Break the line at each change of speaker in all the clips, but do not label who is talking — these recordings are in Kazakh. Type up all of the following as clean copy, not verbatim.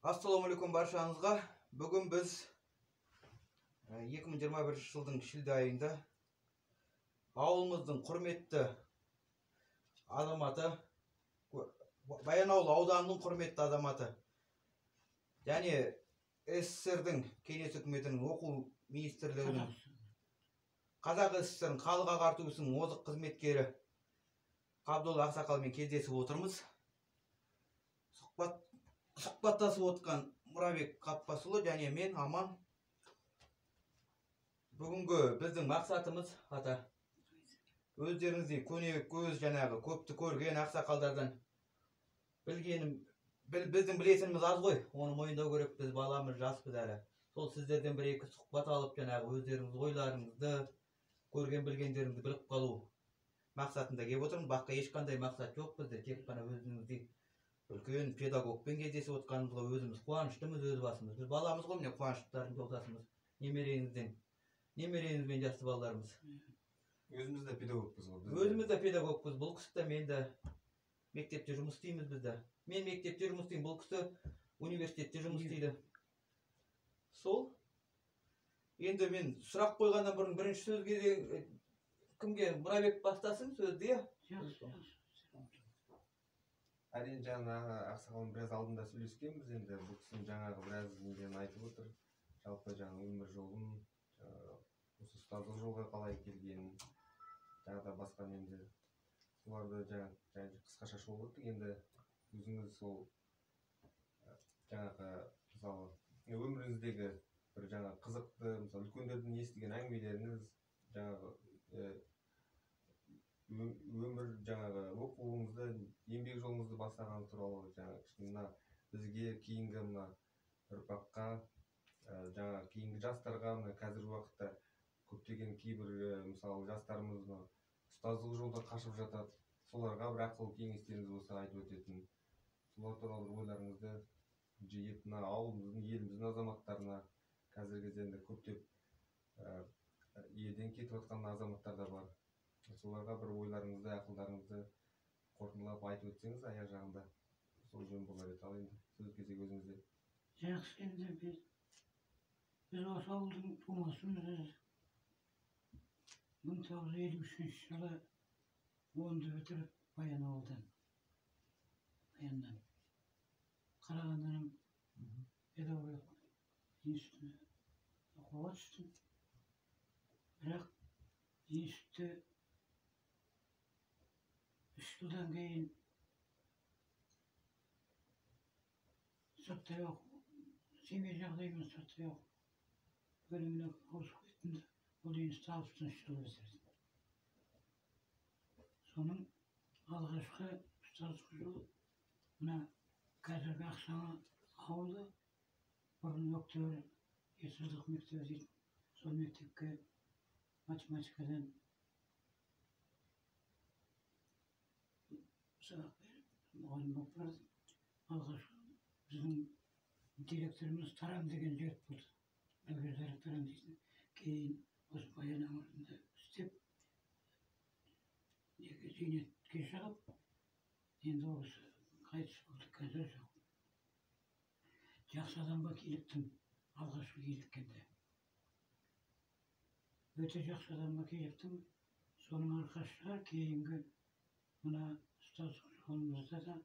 Assalamualaikum barшаңызға. Бүгін біз 2021 жылдың шілде айында ауылымыздың құрметті азаматы, Баянауыл ауданының құрметті азаматы, және СССР-дің кеңес үкіметінің оқу министрлігінің Қазақ СССР-ның халық ағарту ісінің озық қызметкері Қабдолла Ақсақалмен кездесіп отырмыз. Сұхбаттасып отқан Мұрабек Қаппасұлы және мен Аман. Бүгінгі біздің мақсатымыз өздеріңіздей көне көз жаңағы көпті көрген ақсақалдардан біздің білетініміз аз ғой. Оны мойындау керек, біз баламыз, жаспыз әлі. Сол сіздерден бір-екі сұхбат алып жаңағы өздеріңіз ойларыңызды, көрген білгендеріңізді біліп қалу мақсатында келіп отырмыз. Басқа ешқандай мақсат жоқ бізде, тек қана өзіңіздей үлкен педагогпен кездесіп отқанымызға өзіміз қуаныштымыз, өз басымыз. Біз баламыз ғой, міне қуаныштардың жолдасымыз, немереңізбен жасты балаларымыз.
Өзіміз де педагогпыз ғой.
Өзіміз де педагогпыз. Бұл кісі де, мен де мектепте жұмыс істейміз бізді. Мен мектепте жұмыс істеймін, бұл кісі университетте жұмыс істейді. Сол. Енді мен сұрақ қойғаннан бұрын бірінші сөзге кімге? Мұрабек бастасын сөзді,
Әрине жаңағы Ақсақалдың біраз алдында сөйлескенбіз, енді бұл кісінің жаңағы біраз неден айтып отыр. Жалпы жаңағы өмір жолын, осы ұстаздық жолға қалай келгенін, жаңағыда басқа енді соларды жаңағы қысқаша шолып өттік. Енді өзіңіз сол жаңағы мысалы өміріңіздегі бір жаңағы қызықты, мысалы үлкендердің естіген әңгімелеріңіз, жаңағы өмір жаңағы оқуыңызды, еңбек жолыңызды бастаған туралы жаңағы кішкене бізге кейінгі мына ұрпаққа, жаңа кейінгі жастарға, мына қазіргі уақытта көптеген кейбір мысалы жастарымыз ұстаздық жолда қашып жатады. Соларға бір ақыл кеңестеріңіз болса айтып өтетін. Солар туралы ойларыңызды жиып, мына ауылымыздың, еліміздің азаматтарына, қазіргі кезде көптеп елден кетіп жатқан азаматтар да бар. Соларға бір ойларыңызды, ақылдарыңызды қорытындылап айтып өтсеңіз, аяқ жағында сол жөн болар еді. Ал енді сөз кезегі өзіңізде.
Жақсы, енді біз осы ауылдың тумасымыз. 1953 жылы 10-ды бітіріп Баянауылдан, Қарағандының педагогик институтына оқуға түстім. Бірақ институтты 3 жылдан кейін сырттай оқу, семей жағдаймен сырттай оқу бөліміне ауысып кеттім. Ол институт 60 жылы бітірдім. Соның алғашқы ұстаздық жолы мына қазіргі Ақсаңа ауылы, бұрын Октябрь есілдік мектебі дейтін, сол мектепке математикадан сабақ беріп, мұғалім болып бардым. Алғашқы біздің директорымыз Таран деген жігіт болды. Нөкердері Таран дейтін. Кейін осы Баянауылында істеп, зейнетке шығып, енді осы қайтыс болды, қазір жоқ. Жақсы адамға келіктім, алғашқы келіккенде. Өте жақсы адамға келіктім. Соның арқасында кейінгі мына ұстаздық жолымызда да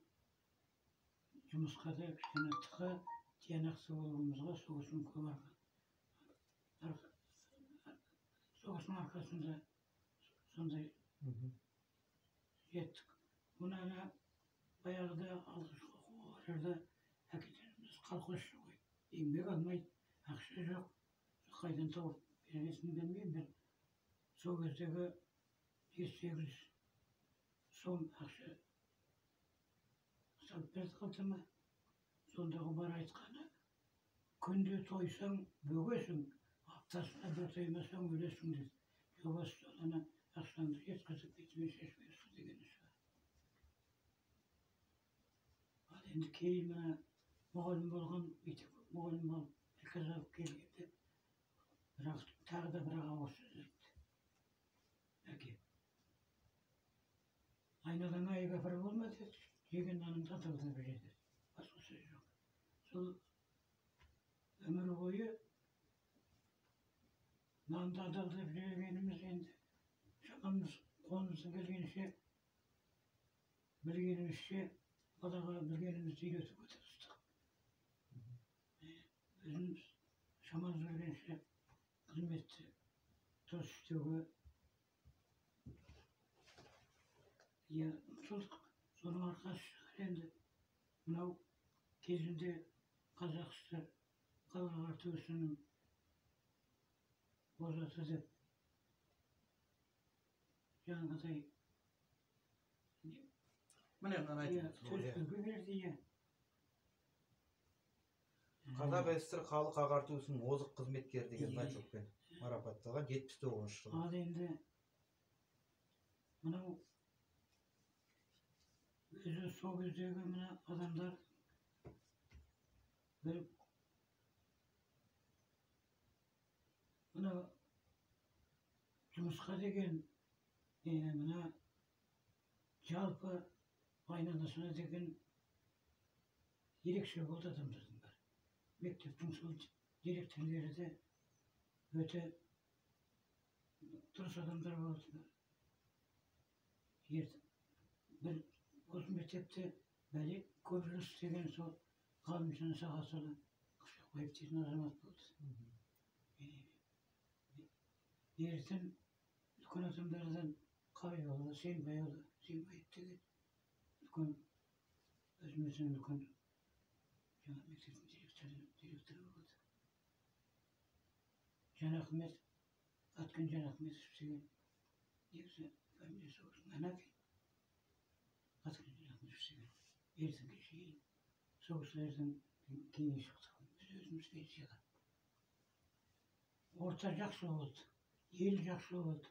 жұмысқа да кішкене тықы, тиянақты болуымызға соғыстың көп соғыстың арқасында сондай жеттік. Мұнана баяғыда алғашқы оқуға барарда әкелеріміз колхозшы ғой, еңбек алмайды, ақша жоқ, қайдан тауып бересін білмеймін. Сол кездегі 7-8 сом ақша салып берді қалтама. Сондағы бар айтқаны, күнде тойсаң бөгесің, аптасына бір тоймасаң өлесің деді. Жобасы сол ана ақшаңды жеткізіп бетіме шешіп берсін дегені шығар. Ал енді кейін мұғалім болған, мұғалім болып приказ алып келгенде, бірақ тағы да бір ауыз сөз айтты. Әке, айнадан айға бір болма деді, жеген наныңды аталда береді. Басқа сөз жоқ. Сол Onda adalda bilgenimiz endi. Şamamız kolumuzdan gelgenişe bilgenimizce Adağa bilgenimizi iletip ötürüzdük. Özümüz şamamız bilgenişe hizmetçi Toştuğu ya çocuk sonra arkadaşlar endi mınav kezinde Kazakistan Kavartıyorsunun bozası da yanıday
Mine
ya
anaytınız.
Türk'ü verdi ya.
Қазақ СССР халық ағартушысының озық қызметкері деген значокпен марапатталған 79 жылы.
Ал енді мынау өзі сол кездегі мына адамдар бір мына жұмысқа деген мына жалпы айналасына деген ерекше болды адамдардың бәрі. Мектептің сол директорлері де өте дұрыс адамдар болды. Бір осы мектепте бәле көпжүліс деген сол ғалымжан сағасылы Қышақбаев дейтін азамат болды. Ертең үлкен адамдардан Қабиболла Сенбайұлы Сенбаев деген үлкен өзіміздің үлкен жаңа мектептің директоры болды. Жанахмет, Атқан Жанахметов деген негізі фамилиясы осы Анаки. Атқан Жанахметов деген ертеңге шейін соғыстардың кейін шықтық. Біз өзіміз пенсияға. Орта жақсы болды, ел жақсы болды.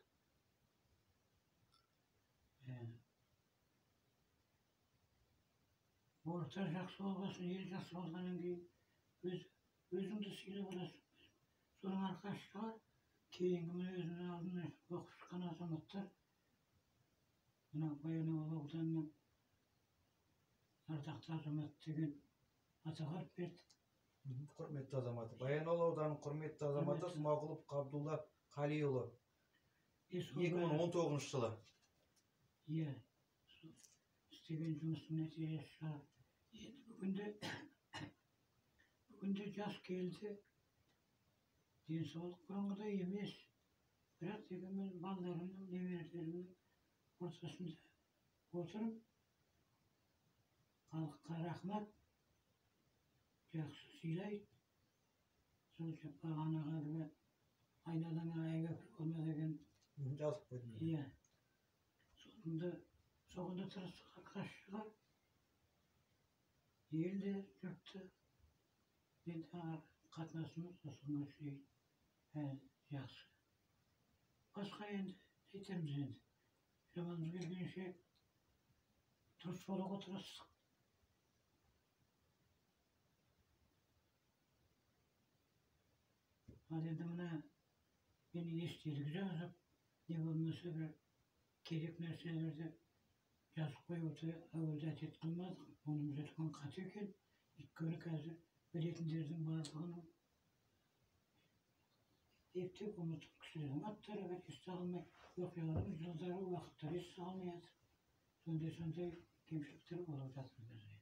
Орта жақсы болғасын, ел жақсы болғаннан кейін өзіңді сыйлап аласың. Соның арқасында кейінгі мына өзінің алдына оқып шыққан азаматтар мына Баянауыл ауданының ардақты азамат деген атағы берді.
Құрметті азаматы. Баянауыл ауданының құрметті азаматы Смағұлов Қабдулла Қалиұлы 2019 жылы.
Иә, істеген жұмыстың нәтижесі шығар. Енді бүгінде жас келді. Денсаулық бұрынғыдай емес. Бірақ дегенмен балаларымның, немерелерімнің ортасында отырып, халыққа рахмат, жақсы сыйлайды. Сол бағанаға әлгі айналаңа айгап болма деген
жазып қойдым.
Иә. Соғында тырысқа қашыға елде жұртты енді қатынасымыз осыған шейін жақсы. Басқа енді айтамыз енді. Жаманымыз келгенше дұрыс болуға тырыстық. Ал енді мына мені естелік жазып, не болмаса бір керек нәрселерді жазып қоюды әуелде әдет қылмадық. Оның жеткен қате екен. Өйткені қазір білетіндердің барлығының ептеп ұмытып кісілердің аттары бәк есте қалмай, оқиғалардың жылдары, уақыттары есте қалмай жатыр. Сондай кемшіліктер болып жатыр бізде.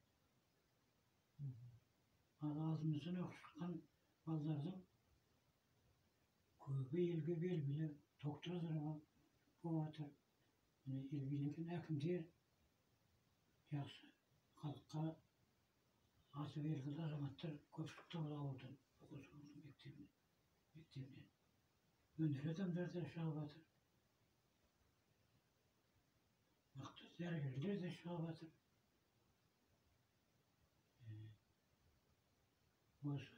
Ал алдымыздан оқып шыққан балалардың көбі елге белгілі докторлар болып жатыр. Ел билеген әкімдер жақсы халыққа аты белгілі азаматтар көпшілікті бола ауылдан оқушылардың мектебінен. Өнер адамдар да шығып жатыр. Мықты дәрігерлер де шығып жатыр. Осы.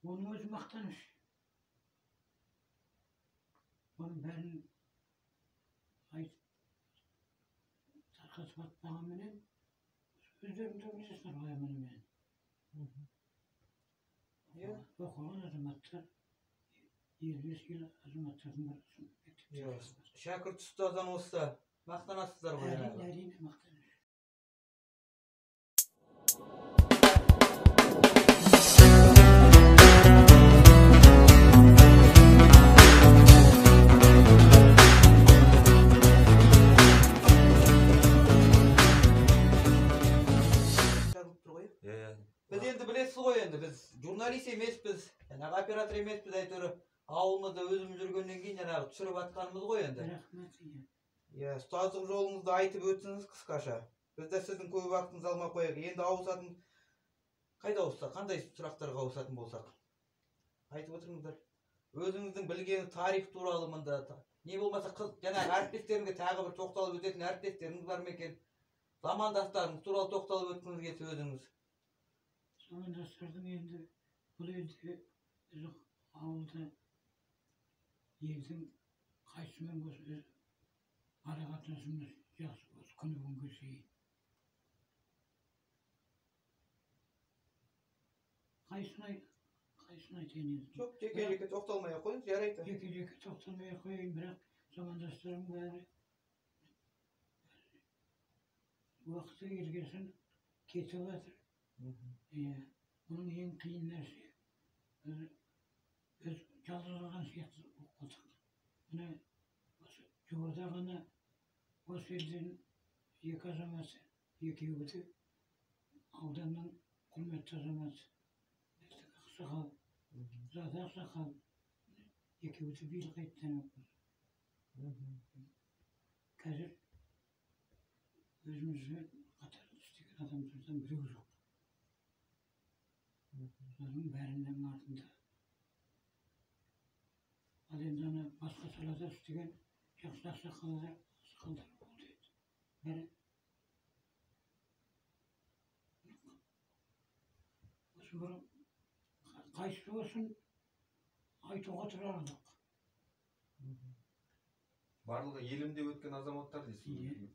Оның өзі мақтаныш. Оның бәрін тарқатып атпағанменен өздеріңді білесіздер ғой мұнымен. Оқыған азаматтар, елбес ел азаматтардың бірісін.
Шәкірт ұстаздан осы мақтанасыздар ғой.
Әрине мақтаныш.
bilesiz goý endi biz jurnalist emesmiz, ýa-da operator emesmiz aýtary. Awulmyzda özümüz ýürgenden giň ýa-da çyryp atkanymyz goý endi.
Rahmet ya.
Ya, ustazlyk joluňyzdy aýtyp ötüňiz kıskaça. Biz de sizin köp wagtyňyzy almak goýak. Endi awsatyn kaýda awsa, kanday suraklarga awsatyn bolsak. Aýtyp oturňyzlar. Özüňizdiň bilgeni tarih turaly mында. Ne bolmasa jana artistleriniňe tagy bir toktalyp ötетін artistleriniz barmy eken? Zamandaşlaryňyz turaly toktalyp ötüňiz gelse özüňiz.
Zamandaşlardyň endi bu elde biz awulda ýerdiň kaýsymen bolsa aragatnaşymyz ýaşy bolsa küni geçýär. Kaýsyny aýtýan?
Çok jeke toktalmaya goýun, ýaraýdy.
Jeke toktalmaya goýun, birak zamandaşlaryň bäri wagty gelgesin ketip batyr. Bunun en kıyın neresi? Biz çaldıran şeyler okuduk. Buna Cumhurda gana o sözün yıkazaması, yıkıyordu. Aldanın kıymet tazaması. Sakal, zaten sakal. Yıkıyordu bir kayıttan okudu. Kadir, özümüzü katar üstüken adamlardan biri yok. Onların bärinden ardında. Adamdan başka salada üstüken yaşlar sakallar oldu. Beri sonra kaçtı olsun aytoğa turardık.
Barlygy elimde ötken azamatlar diýsiz.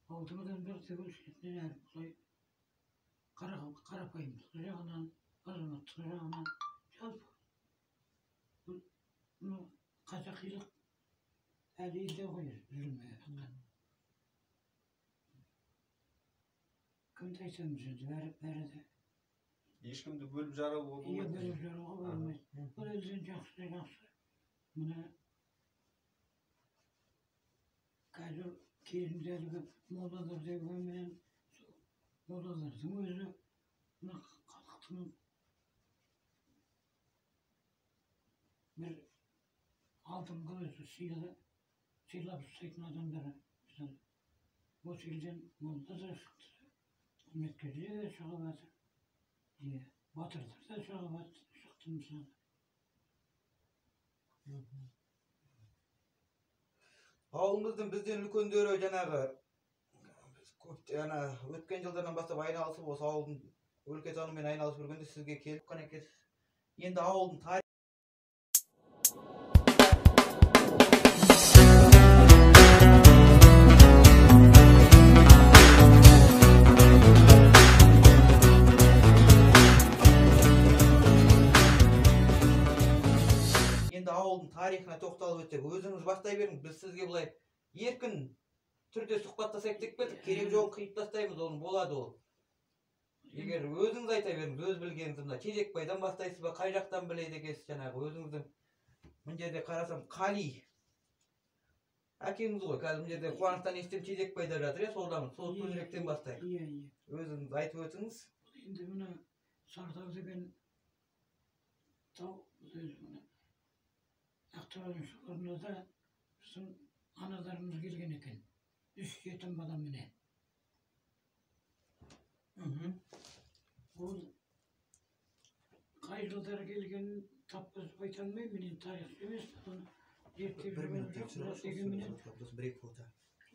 Altımızdan bir tegül şekliner. Karapayımız, kırağından, azamат, kırağından çalp. Bunu kazakıyla eliyle koyuyor, üzülmeye bakın. Kımda istemizdi, verip verede.
Eşkimdi bölüp jarap bolmaýdy.
İyi bölüp jarap bolmaýdy. Bu elden jakşy. Muna Kadir kelimleri modalar degen menen modalardyň özü buna kalktım. Bir altın kılıcı silahı saytın adamları bizden bu silden modalar çıktı. Mekkeliye de şahabatı diye batırdır da şahabat çıktı mesela.
Awulymyzdyn bizden ulkendöre janagy ýana ötken ýyldardan başlap aýnalyşy bolsa awuldun өлke tany men aýnalyşyp ýürgende sizge kelip kanekes. Endi awuldun taryhy taryhyna toktalyp ötsek, özüňiz başlaý beriň. Biz sizge bulay erkin türde suhbatlasak tek belki kerek yok kıyıp taştaýmyz onu bolady ol. Eger özüňiz aýta beriňiz, öz bilgeniňizde Çejek baýdan başlaýsyz ba kay jakdan bileýdi ekesiz janagy özüňizden. Bu jerde karasam Kali. Akimiz goý, kal bu jerde Kuwançdan estim Çejek baýda ýatyr ýa soldamyz. Sol türlekden başlaýar.
İyi.
Özüňiz aýtyp ötüňiz.
Endi buna Sardar degen taw söz buna. Aktaralım şularına da bizim analarımız gelgen eken. Üç yetim balam mene. Bu kayırlılara gelgen tapız baytanmay menen tarih emes.
Bir minut geçiyor. Bir foto.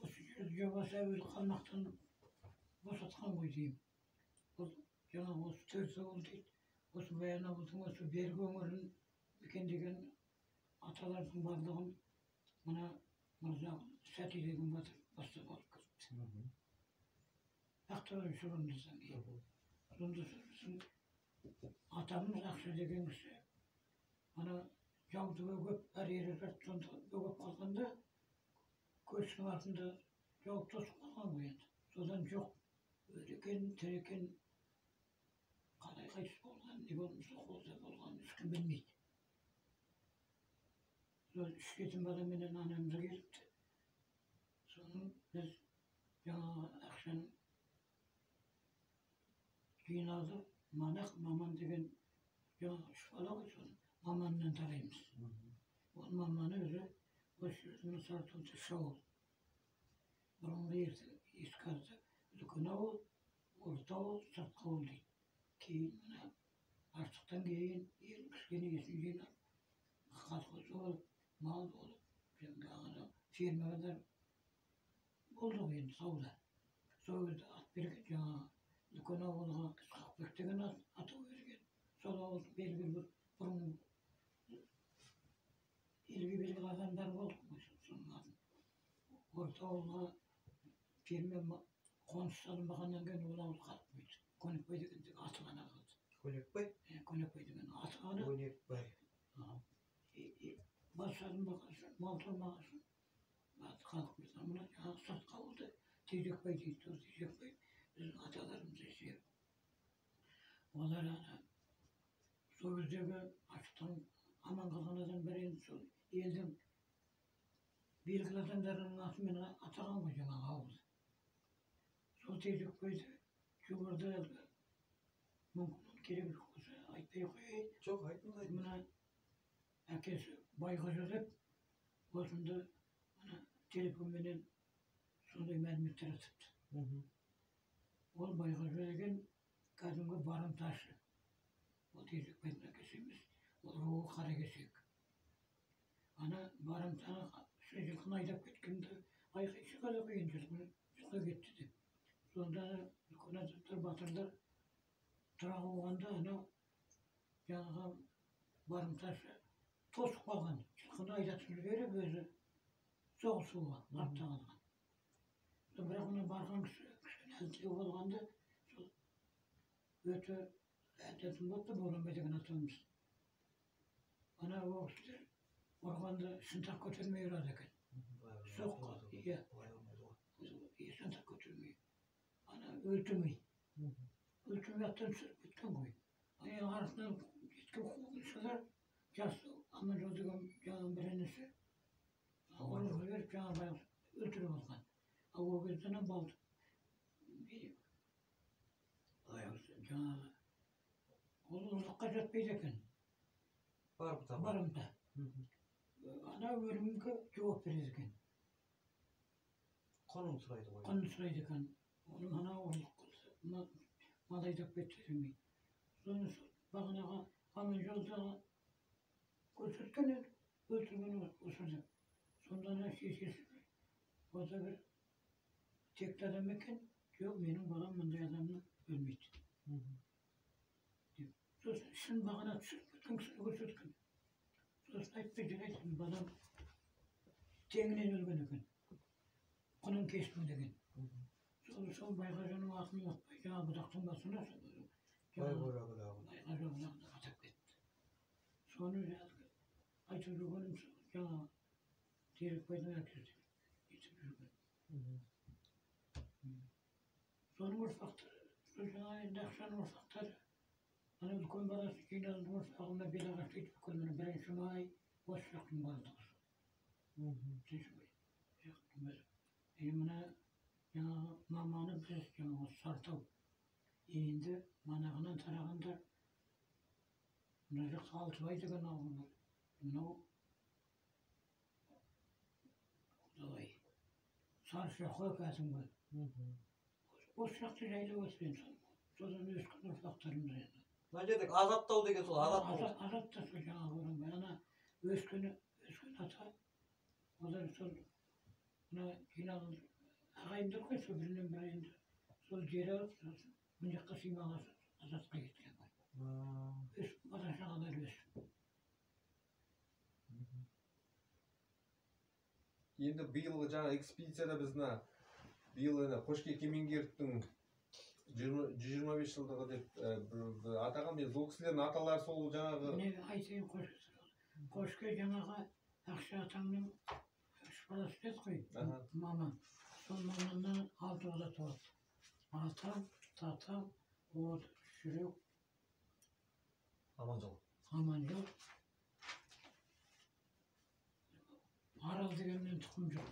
O söz yavaşa öyle kalmaktan boşatkan koyayım. O yana o söz oldu. O bayana oldu. O bergi ömürün kendegen atalardan barlığın buna Mırza Seti'den batır bastı balık. Aktarım şurunda sanki. Şurunda sormuşsun. Atamız akşam degen kişi. Bana yavdu ve göp her yere röptüğünde göp kalkında köşkün altında yavdu tosuk kalkan koyuyordu. Sodan çok öyleken, tereken kalay kayısı olgan, ne olmuş olsa olgan, üç gün bilmeydi. Şirketin bana menen anamıza gelipti. Sonra biz yana akşam жиналды, манақ, маман деген жаңағы үш бала ғой, соны маманнан тараймыз. Ол маманы өзі осы жердің Сартылды шауыл. Бұрынғы ескі аты үлкен ауыл, орта ауыл, сыртқы ауыл дейді. Кейін мына аштықтан кейін ең кішкене есін жинап, колхоз болып, мал болып, жаңағы фермалар болды ғой енді сауда. Сол кезде ат берген жаңағы үлкен ауылға Ысқақбек деген атау берген. Сол ауылдың белгілі бір бұрын елге белгілі адамдар болды ғой соның атын. Орта ауылға ферма қоныс салынбағаннан кейін ол ауыл қалып қойды. Көнекбай деген аты ғана қалды.
Көнекбай?
Көнекбай деген аты ғана.
Көнекбай.
Бас салынбаған соң, мал толмаған соң аты қалып қойды. Мына жаңағы сыртқы ауылды Тезекбай дейді. Сол Тезекбай біздің аталарымыз есеп. Олар сол кездегі аштықтан аман қалған адам бір енді сол елдің белгілі адамдарының атымен атаған ғой жаңағы ауылды. Сол Тезекбайды жүгірді әлгі мүмкін керек жоқ болса айтпай қояйын.
Жоқ, айтыңыз.
Мына әкесі Байғожа деп осында мына телефонменен сондай мәліметтер атыпты. Ол Байғожа деген кәдімгі барымташы. Ол Тезекбайдың әкесі емес. Ол руы Қаракесек. Ана барымтаны жылқыны айдап кеткенде айқай шығара қойын жылқы кетті деп. Сонда үлкен адамдар, батырлар тұра қойғанда ана жаңағы барымташы тосып қалған. Жылқыны айдатып жіберіп өзі соғысуға артта қалған. Бірақ оны барған кішкене әлтігі болғанда сол өте әдетім болды, Боранбай деген атамыз. Ана ол кісілер ұрғанда шынтақ көтермей ұрады екен. Соққы, иә. Шынтақ көтермей. Ана өлтірмей. Өлтірмей аттан түсіріп кеткен ғой. Аяғы арасынан жеткен қуғыншылар жасы Аманжол деген жаңағы бір інісі ұрып жіберіп жаңағы өлтіріп алған. Ол кезден болды. Жаңағы ол ұзаққа жатпайды екен. Барымта. Ана өлімге жауап береді екен.
Қанын сұрайды ғой.
Қанын сұрайды екен. Оның ана ұрлық қылса, мал айдап кетті демей. Соны бағанаға Аманжолдағы көрсеткен еді, өлтірген осы деп. Сонда ана шешесі ода бір текті адам екен, жоқ, менің балам мұндай адамны өлмейді. Сосын шын бағана түсіріп кеткен кісіні көрсеткен. Сосын айтпай жарайды, балам теңінен өлген екен. Құнын кештім деген. Сол Байғожаның атын ұмытпай, жаңағы бұдақтың басына
Байғожа
бұдағына атап кетті. Соны айтып жүргенім жаңағы Тезекбайдың әкесі етіп жүрген. Соның ұрпақтары, сол жаңағы енді ақшаның ұрпақтары, ана үлкен баласы жиналдың ұрпағына белағаш кетіп көрмені 1 май осы жақтың балдығы. 3 май. Мына жаңағы маманы біз жаңағы Сартау. Енді манағынан тарағандар мына жақта Алтыбай деген ауыл бар. Мынау Саршақы кәсімгі. Осы жақты жайлы өскен содан өскен ұрпақтарымыз енді.
Мына жердегі Азаттау деген сол Азаттау.
Азатта сол жаңағы Боранбай. Ана өскен ата. Олар сол мына жиналған ағайындар ғой, сол бірінен бірі енді. Сол жер алып, мына жаққа сыймаған Азатқа кеткен ғой. Өсіп, бала-шағалар өсіп.
Енді биылғы жаңа экспедицияда біздің биыл Қошке Кемеңгеровтың 125 жылдығы деп атаған. Мен сол кісілердің аталары сол жаңағы...
Міне айтайын Қошке жаңағы Ақша атаңның 3 баласы деді ғой, маман. Сол маманнан 6 бала туады. Атам, татам, жүрек. Аманжол. Арал дегеннен тұқым жоқ.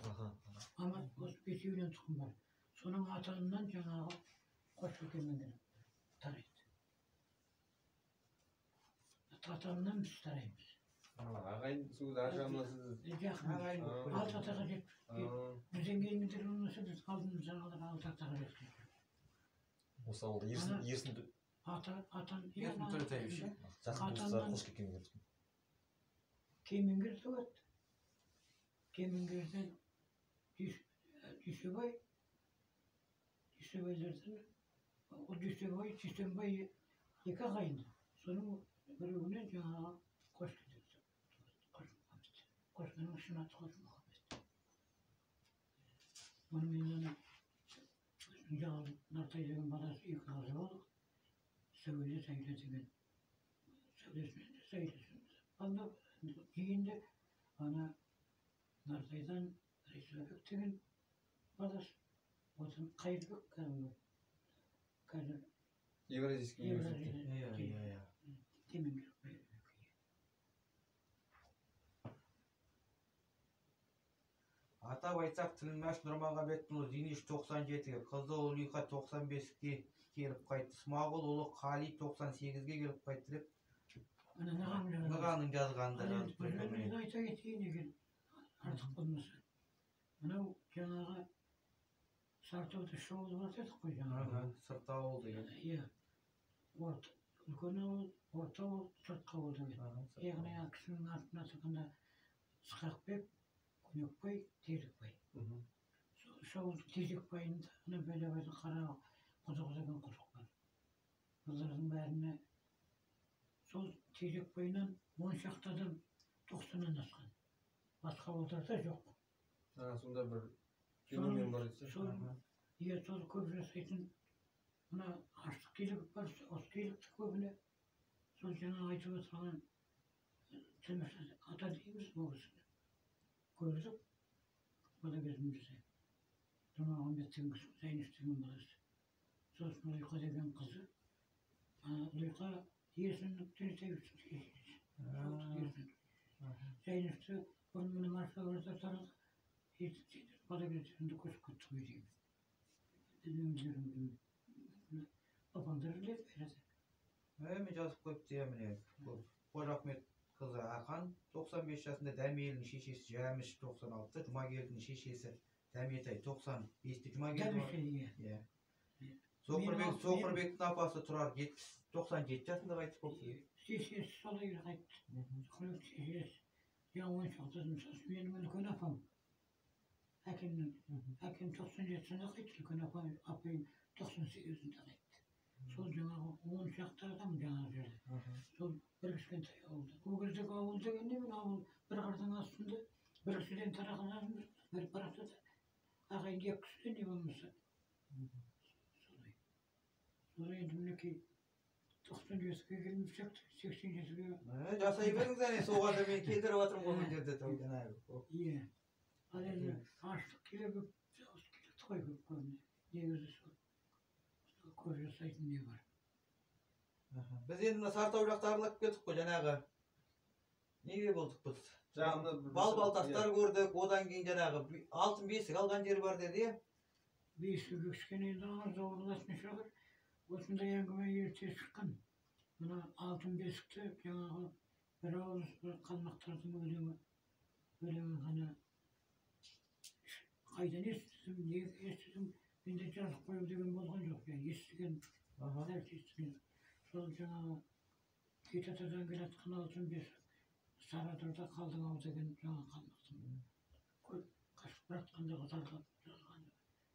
Ama осы бесеуінен тұқым бар. Соның атанынан жаңағы Қошке Кемеңгеров. taraydı. Tatandan biz tarayımız.
Ağayın suda aşamlasınız.
Yakın.
Ağayın
Aa.
yok.
Alt atağa gidip bizden gelmedir olmasa biz kaldığımızdan alır alt atağa gidip.
Осы ауылда ерсін
Atan
Ерсін Төлетаевич, иә?
жақын туыстары қош кеткен көрдім.
Kemingir tuvat. Kemingirden Düsebay. Düsebaylardan o Düsebay yıka kayındı. Sonra bir güne cana koş gidiyordu. Koşmanın şuna koşmak. Onun yanına Yağlı Nartay'ın balası yıkıldı oldu. Söylediğin söylesin. Bana giyindi. Bana Nartay'dan Resul Göktekin balası. Odan kayırlık kaldı. Kayırlık.
Евразийский университет.
Иә.
Demin
Атап айтсақ Тілмәш Нұрмағамбетұлы Зиниш 97-ге, қызы Ұлиқа 95-ге келіп қайтты. Смағұл ұлы Қали 98-ге келіп қайтты деп Нығаның жазғандары.
Мен айта кетейін егер артық болмаса. Мынау жаңағы Сартауда шоуы бар дедік қой жаңағы.
Сырт ауыл деген.
Иә. Үлкен ауыл, орта ауыл, сыртқы ауыл деген. Яғни кісінің артына тықында Сықақбек, Көнекбай, Тезекбай. Сол Тезекбайында Бөлебайдың қара құдық деген құдық бар. Олардың бәріне сол Тезекбайынан 10 шақты адам 90-нан асқан. Басқа ауылдарда жоқ.
Сонда бір феномен бар еді.
Сол көп жасайтын мына аштық келіп бар, осы келіпті көбіне. Сол жаңа айтып отырған Тілмәш ата дейміз бұл кісіні. Көрдік, бала кезімізде. Нұрмағамбеттің кісі, Зайныштың баласы. Сосын Ұлиқа деген қызы. Ұлиқа Ерсін Төлетаевтың шешесі. Зайнышты бұрын мені маршаларда тарады. Бала кезімізде көшіп кеттік ой деймін. Өздерің апаңдар біледі береді.
Мен жазып көпті міне. Қожахмет қызы Ақан 95 жасында, Дәмелінің шешесі Жәміш 96-та, Жұмагелдің шешесі Дәметай 95-те, Жұмагелдің Соқырбектің апасы Тұрар 97 жасында қайтыс болды.
Шешесі солай қайтты. Соқырбек шешесі жаңа 10 шақты менің үлкен апам. Әкем 97-сінде қайтты, үлкен апайым 98-сінде қайтты. Сол жаңағы 10 шақты адам жаңағы жерде. Сол бір кішкентай ауылда. Ол кездегі ауыл дегенде мен ауыл бір қардың астында бір кісіден тарағанымыз, бір парақтада ағайын екі кісіден не болмаса. Солай енді мінекей 97-ге келмеп шақты, 87-ге.
Жасай беріңіз әне, соға да мен келдіріп жатырмын ғой мен жерде тәуген ағы.
Иә. Ал енді аштық келіп, жауыз келікті қой көп көбіне. Негізі сол. Көп жасайтын не бар.
Біз енді Сартау жақта аралап келдік қой жаңағы. Неге болдық біз? Бал-балтастар көрдік, одан кейін жаңағы алтын бесік алған жер бар деді, е?
Бесігі кішкене енді аңыз ауырласына шығыр. Осындай әңгіме ерте шыққан. Мына алтын бесікті жаңағы бір ауыз қалмақтардың өлеңі ғана қайдан естідім, неге естідім, менде жазып қою деген болған жоқ. Естіген, естіген. Сол жаңағы Кетатадан келатқан алтын бесік. Сарадырда қалдың ау деген жаңа қалмақтың. Қашып баратқандағы талғап жазған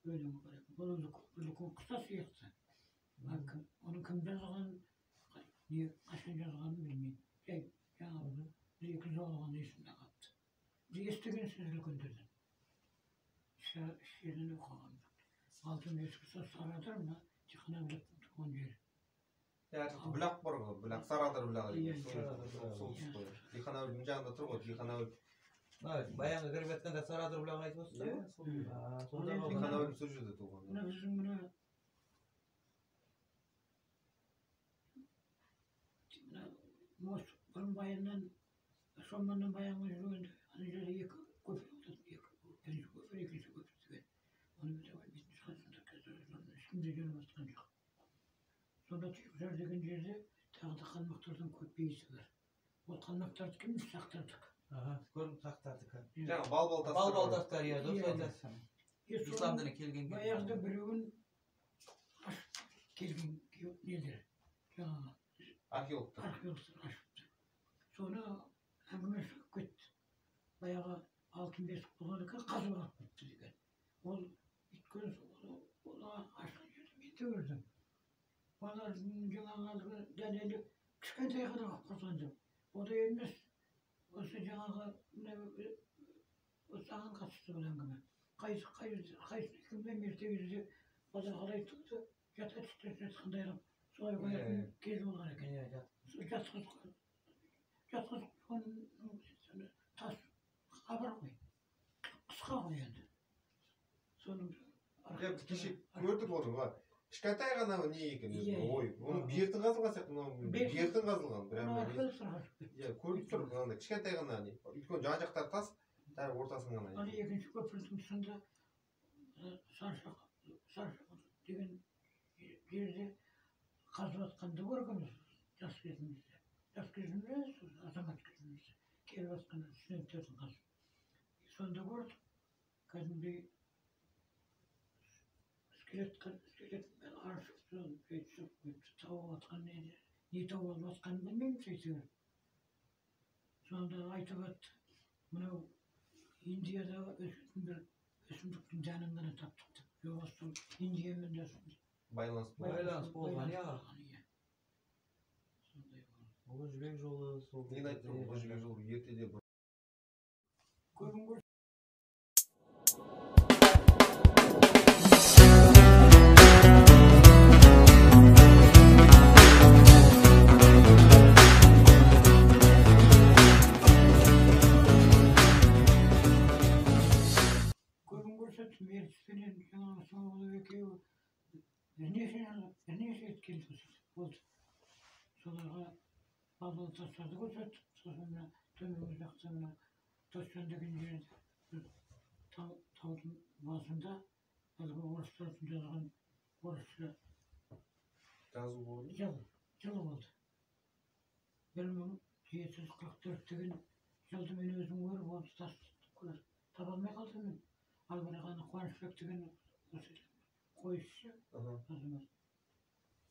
өлеңі бар. Бұл үлкен қыса сияқты. Оның кім жазған, қашан жазғанын білмеймін. Жаңағы бір-екі жолған есімде қалыпты. Естігенсіз үлкендерден. Шерін оқыған. Алтын бесік Сарадыр ма? Тихонавлеттің туған жері.
Бұлақ бар ғой, бұлақ, Сарадыр бұлағы. Сол тұс қой. Тихонавлеттің жағында тұр ғой, Тихонавлет.
Баянға кіріп жатқанда Сарадыр бұлағын айтып отырсыз ба?
Тихонавлет сол жерде туған.
Мына біздің мына бұрын баяннан, Шоманнан баянға жүргенде, ана жерде екі көпір отырды, бірінші көпір, екінші көпір деген. Оны бітіп бетін шығасында қазір ешкімде жүріп жатқан жоқ. Sonra Tüyükler деген жерде тағы да қалмақтардың көп бейісі бар. Ол қалмақтарды кіміз сақтардық.
Көріп сақтардық.
жаңағы бал
Бал тастар, иә, дұрыс
Иә.
айтасың. Ислам діні келген
баяғыда біреуін ашып келген нелер, жаңағы
археологтар.
археологтар ашыпты. Соны әңгіме шығып кетті. Баяғы алтын бесік болған екен, қазып алып кетті деген. Ол өйткені ол ашқан жерде мен де көрдім. Олардың жаңағы дәлелі кішкентай ғана қосқан жоқ. O da емес, осы жаңағы саған қатысты бұл әңгіме. Қайсыны кімден ертегізде базар қалай тұрды, жата түсті жатқандай қылып солай қоятын кез болған екен. Жатқызып қойған тас қабыр ғой, қысқа ғой енді. Соның
кеше көрдік оны ба. Кішкентай ғана не екен ой, оның бертін қазылған сияқты, бертін қазылған. Көріп тұр, кішкентай ғана не. Үлкен жан жақтар тас, тағы ортасын ғана.
Ана екінші көпірдің тұсында Саршақ деген жерде қазып жатқанды көргенбіз жас кезімізде. Жас кезімізде, азамат кезімізде келіп жатқан студенттердің қазып. Сонда көрдік, кәдімгідей скелетпен аршып, тауып жатқан не тауып алып жатқанын білмейміз әйтеуір. Сонда айтып жатты, мынау Индиядағы өсетін бір өсімдіктің жанын ғана таптық деп. Жоқ, сол Индиямен де
байланыс болған, иә. Ұлы жібек жолы, сол...
Мен айттым, ұлы жібек жолы ертеде бір...
Ертіспенен жаңағы Смағұлов екеуі бірнеше рет келді болды. Соларға бал тастарды көрсеттік. Сосын мына төменгі жақта мына Тосжан деген жерде таудың басында әлгі орыстардың жазған орысша
жазу болды.
Жылы болды. 1744 деген жылды мен өзім көріп осы тасты таба алмай қалдым мен. Ал бірақ ана Қуанышбек деген қойшы азамат.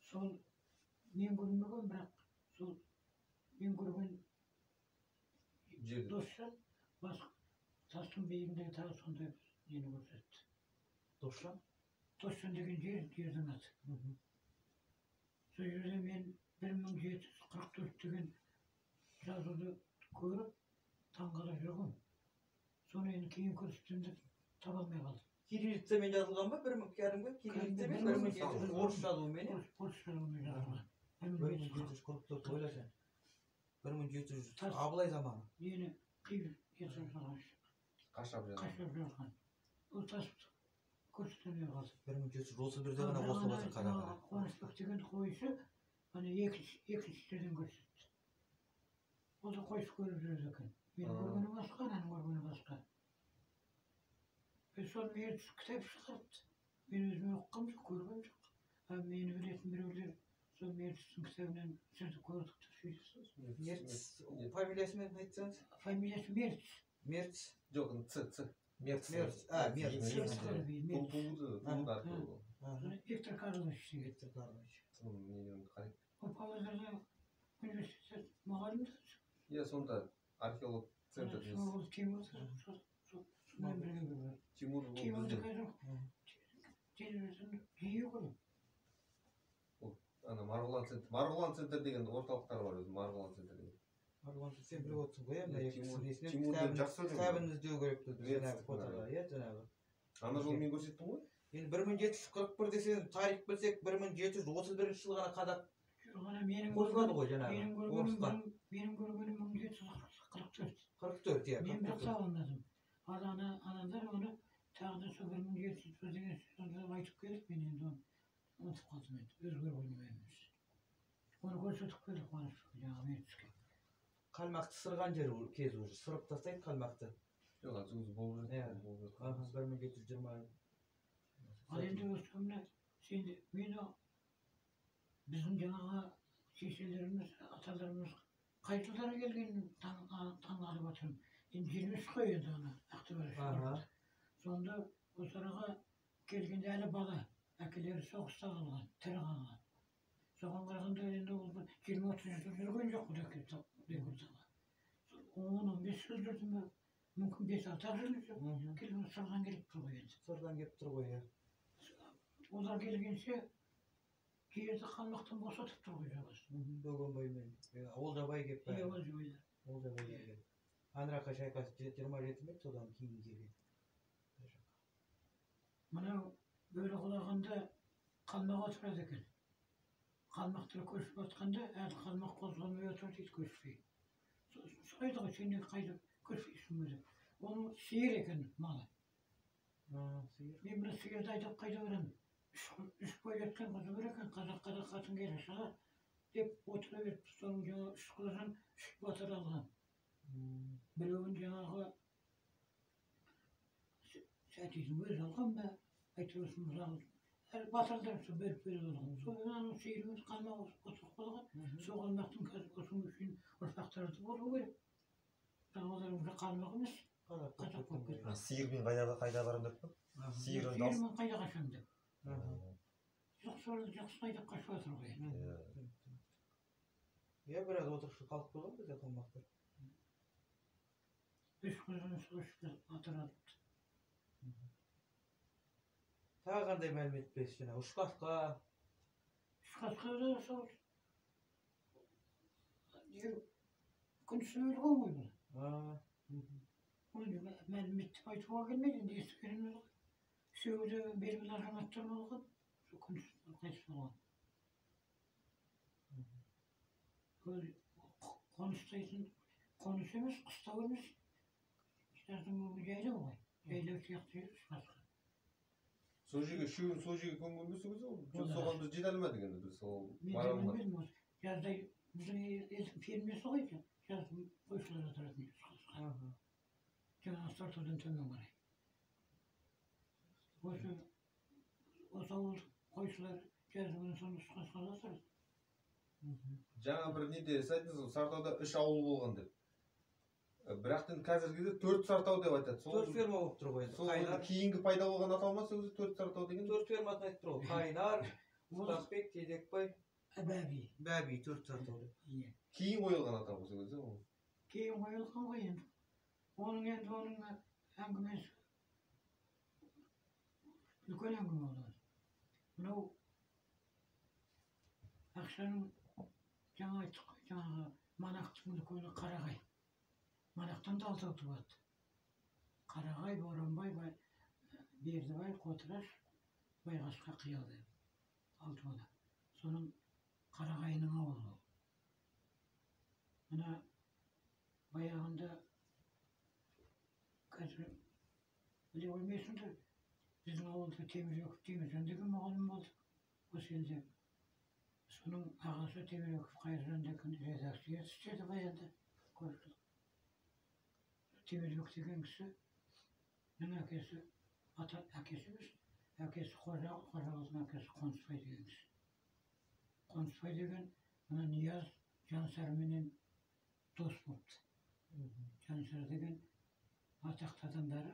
Сол мен көрмеген, бірақ сол мен көрген досша тастың биігіндегі тағы сондай нені көрсетті. Тосжан деген жердің аты. Сол жерде мен 1744 деген жазуды көріп таңғалып жүргем. Соны енді кейін көрсетсем деп таба алмай қалдым.
Кириллицамен жазылған ба? Кәдімгі кириллицамен 1700 орыс жазуымен?
Орыс жазуымен жазылған.
1744 ойласаң. 1700 Абылай заманы.
Нені қиып жазылған.
Қашап
жазылған. Ол тас көрсетілмей қалды.
1731-де ғана қосылып отыр қадағаны.
Қуанышбек деген қойшы ана екінші жерден көрсетті. Ол да қойшы көріп жүреді екен. Мен көргені басқа, ананың көргені басқа. Сол мен кітап шығарды. Мен өзіме оқығам жоқ, көргем жоқ. Мені білетін біреулер сол Мертістің кітабынан сізді көрдік деп сөйлесіз.
Мертіс, фамилиясымен айтсаңыз?
Фамилиясы Мертіс.
Мертіс?
Жоқ, Ц.
Мертіс.
Виктор Карлович. Ол Павлодарда университет мұғалім да.
Иә, сонда археолог центр дейсіз.
Сол Тимурмен бірге көрген.
Тимур
телевизорды жиі көрем.
Ана Марғұлан центр деген орталықтар бар өзі, Марғұлан центр деген.
Марғұлан центр сен біліп отырсың ғой, мына екісінің
Тимурден жақсы
кітабын іздеу керек біз жаңағы фотоға, иә жаңағы.
Ана жолы мен көрсеттім ғой.
Енді 1741 десең, тарих білсек 1731 жылы ғана қазақ қосылады ғой жаңағы орысқа.
Менің көргенім 1744.
44, иә.
Мен бірақ сағылмадым. Ал аналар оны тағы да сол 1700 деген сөзді айтып келіп, мен енді оны ұмытып қалдым енді. Өзгергенім емес. Оны көрсетіп келіп Қуанышбек жаңағы мен түскен.
Қалмақты сырған жер кез уже. Сырып тастайды қалмақты.
Жоқ, өзі болып жүр.
1720.
Ал енді осы мына сенде мені bizim жаңағы шешелерimiz, atalarımız kayıtlara gelgen tanladı batırım. Şimdi 23 koyuyordu ona.
Aha.
Sonunda o sırağa gelgende hele bala. Akileri soğukta kalgan, teri kalgan. Soğan kalganda elinde oldu. 20-30 yıl gün yok bu da kırtağı. 10-15 sürdürdüm ben. Mümkün 5-6 yıl yok. Kelime sırdan gelip duruyor.
Sırdan gelip duruyor ya.
Olar gelgense yerde kalmaktan boşatıp duruyor.
Bugün boyun. Olca bay gep.
İyi olacak öyle.
Olca bay gep. Anraka şaykası 27 metre sodan keyin gelген.
Mana böyle kulağında kalmak oturады eкен. Kalmaktır koşup atқанда, әр kalmak қозғалмай отыр дейді көшпей. Сұрайды ғой, сен неге қайда көшпейсің өзі? Оның сиыр екен малы.
Sıyır.
Мен бір сиырды айдап қайда барамын? Үш бой жатқан қызы бар екен, қазаққа да қатын келе шыға деп отыра беріп, соның жаңағы үш қызын үш батыр алған. Біреуін жаңағы сәтидің өзі алған ба? Айтып жалғыз. Әр батырдар бөліп алған. Содан сиырымыз қалмақ отырып қалған. Сол қалмақтың қазір осының үшін ұрпақтарды болу керек. Жаңаларымызда қалмақ емес. Қазақ болып кетті.
Сиырмен қайда барам деп пе? Сиырын
Сиырмен қайда қашам деп. Жоқ, сол жақсы қайда қашып жатыр ғой.
Ya biraz oturuşu kalk olur bize kalmaktır.
Үш қызын үш батыр алыпты.
Daha qanday мәлімет берсін жаңа Uşqasqa.
Uşqasqa da сол күн сөйлі ғой бұл. Оны мәлімет деп айтуға келмейді, енді естігеніміз ғой. Үшеуі де белгілі азаматтар болған, сол күн қайтыс болған. Қоныстайтын қоныс емес, қыстау емес. Жаздың өңі жайлау ғой. Жайлау сияқты Uşqasqa.
Сол жерге үшеуін сол жерге көмгенбесіңіз ол? Жоқ, соған біз жете алмадық енді біз сол
Мен
бара алмадық.
білмедім осы. Жаздай біздің елдің фермесі ғой екен. Жаздың қойшылар отыратын Uşqasqa. Жаңағы Сартаудан төмен қарай. Осы ауыл қойшылар жаздың соң Uşqasқада отырады.
Жаңа бір неде сіз айттыңыз ғой, Сартауда 3 ауыл болған деп. Бірақ енді қазіргі кезде 4 Сартау деп айтады. Сол
4 ферма болып тұр ғой.
Қайнар кейінгі пайда болған аталмасы өзі 4 Сартау деген.
4 фермасын айтып тұр ғой. Қайнар, Ұстақбек, Тезекбай,
Бәби.
Бәби 4 сартау.
Иә.
Кейін қойылған аталмасы өзі ол.
Кейін қойылған ғой енді. Оның әңгімесі үлкен әңгіме болды. Мынау ақшаның жаңа айттық қой, жаңағы Манақтың үлкені Қарағай. Манақтан да алтау туады. Қарағай, Боранбай, Бердібай, Қотыраш, Байғасқа қиялды. Алты бала. Соның Қарағайының ауылы. Мына баяғында қазір біле қоймайсыңдар, біздің ауылда Теміржан деген мұғалім болды. Осы елде. Соның ағасы Теміржан Қайыржан деген редакция істеді баяғында. Көрдік. Теміржан деген кісі, менің әкесі, әкесі емес, әкесі Қожағыздың әкесі Қонысбай деген кісі. Қонысбай деген мына Нияз Жансарменен дос болыпты. Жансар деген атақты адамдары